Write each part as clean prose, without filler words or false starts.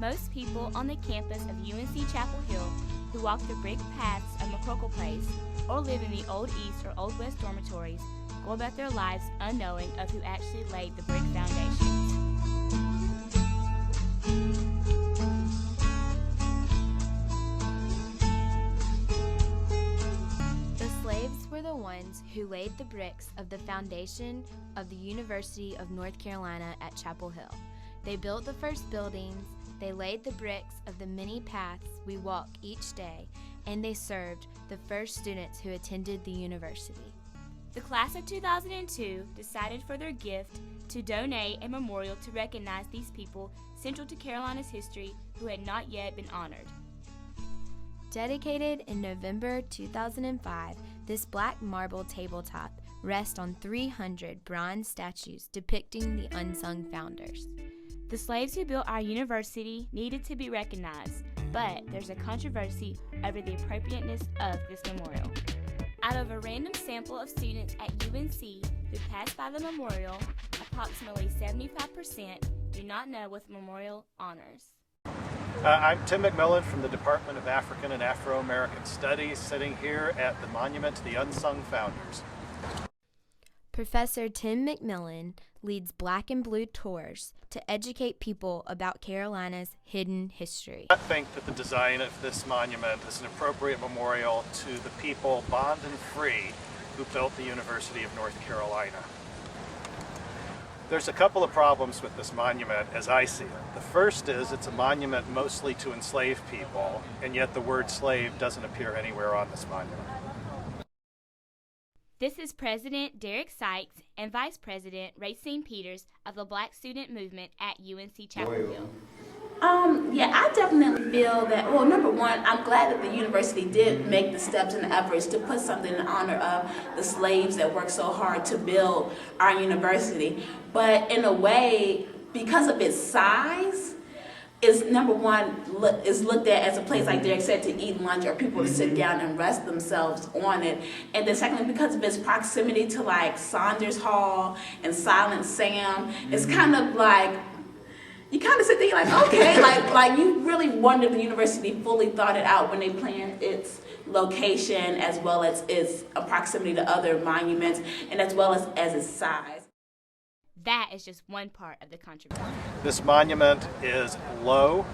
Most people on the campus of UNC Chapel Hill who walk the brick paths of McCorkle Place or live in the Old East or Old West dormitories go about their lives unknowing of who actually laid the brick foundations. The slaves were the ones who laid the bricks of the foundation of the University of North Carolina at Chapel Hill. They built the first buildings, they laid the bricks of the many paths we walk each day, and they served the first students who attended the university. The class of 2002 decided for their gift to donate a memorial to recognize these people central to Carolina's history who had not yet been honored. Dedicated in November 2005, this black marble tabletop rests on 300 bronze statues depicting the Unsung Founders. The slaves who built our university needed to be recognized, but there's a controversy over the appropriateness of this memorial. Out of a random sample of students at UNC who passed by the memorial, approximately 75% do not know what the memorial honors. I'm Tim McMillan from the Department of African and Afro-American Studies, sitting here at the monument to the Unsung Founders. Professor Tim McMillan leads Black and Blue tours to educate people about Carolina's hidden history. I think that the design of this monument is an appropriate memorial to the people, bond and free, who built the University of North Carolina. There's a couple of problems with this monument as I see it. The first is it's a monument mostly to enslaved people, and yet the word slave doesn't appear anywhere on this monument. This is President Derek Sykes and Vice President Racine Peters of the Black Student Movement at UNC Chapel Hill. Yeah, I definitely feel that, well, number one, I'm glad that the university did make the steps and the efforts to put something in honor of the slaves that worked so hard to build our university. But in a way, because of its size, is number one, is looked at as a place, like Derek said, to eat lunch or people to sit down and rest themselves on it. And then secondly, because of its proximity to like Saunders Hall and Silent Sam, it's kind of like, you kind of sit there like, okay, like you really wonder if the university fully thought it out when they planned its location as well as its proximity to other monuments and as well as its size. That is just one part of the controversy. This monument is low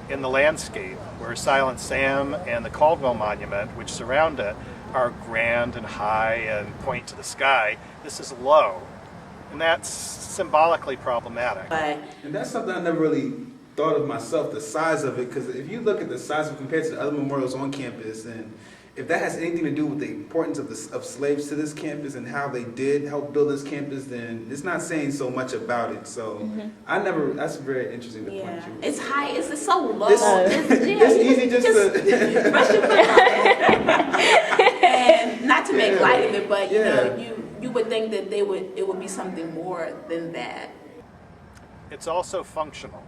in the landscape, where Silent Sam and the Caldwell Monument, which surround it, are grand and high and point to the sky. This is low, and that's symbolically problematic. And that's something I never really thought of myself, the size of it, because if you look at the size of compared to the other memorials on campus, and if that has anything to do with the importance of slaves to this campus and how they did help build this campus, then it's not saying so much about it. So that's very interesting to point to. It's high, it's so low. It's easy just to brush your foot and not to make light of it, but you know, you would think that it would be something more than that. It's also functional.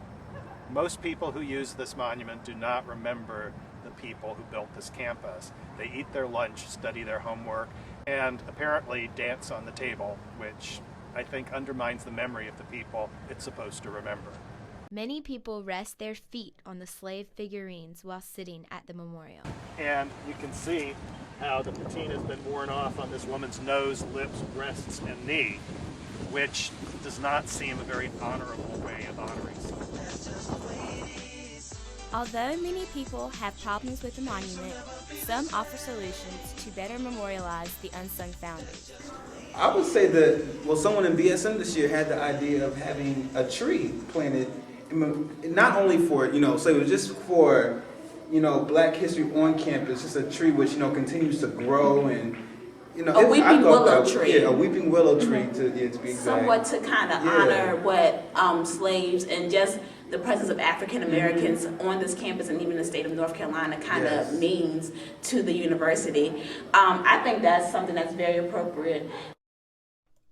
Most people who use this monument do not remember the people who built this campus. They eat their lunch, study their homework, and apparently dance on the table, which I think undermines the memory of the people it's supposed to remember. Many people rest their feet on the slave figurines while sitting at the memorial. And you can see how the patina has been worn off on this woman's nose, lips, breasts, and knee, which does not seem a very honorable way of honoring someone. Although many people have problems with the monument, some offer solutions to better memorialize the Unsung Founders. I would say that, well, someone in BSM this year had the idea of having a tree planted, not only for, so it was just for, Black history on campus, just a tree which, continues to grow and, a weeping willow tree. Yeah, a weeping willow tree to be exact. Somewhat to kind of honor what slaves and just the presence of African Americans on this campus and even the state of North Carolina kind of means to the university. I think that's something that's very appropriate.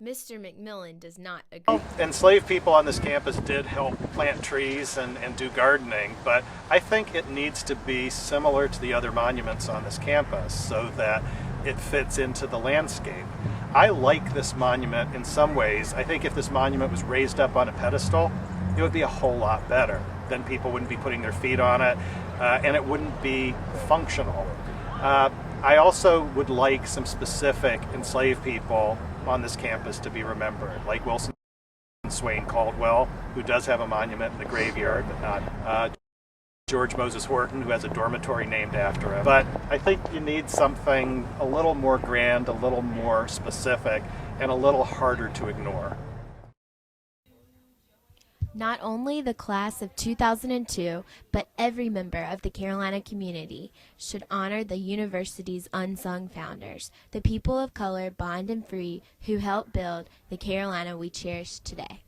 Mr. McMillan does not agree. Enslaved people on this campus did help plant trees and do gardening, but I think it needs to be similar to the other monuments on this campus so that it fits into the landscape. I like this monument in some ways. I think if this monument was raised up on a pedestal, it would be a whole lot better then people wouldn't be putting their feet on it, and it wouldn't be functional. I also would like some specific enslaved people on this campus to be remembered, like Wilson Swain Caldwell, who does have a monument in the graveyard, but not George Moses Horton, who has a dormitory named after him. But I think you need something a little more grand, a little more specific, and a little harder to ignore. Not only the class of 2002, but every member of the Carolina community should honor the university's unsung founders, the people of color, bond and free, who helped build the Carolina we cherish today.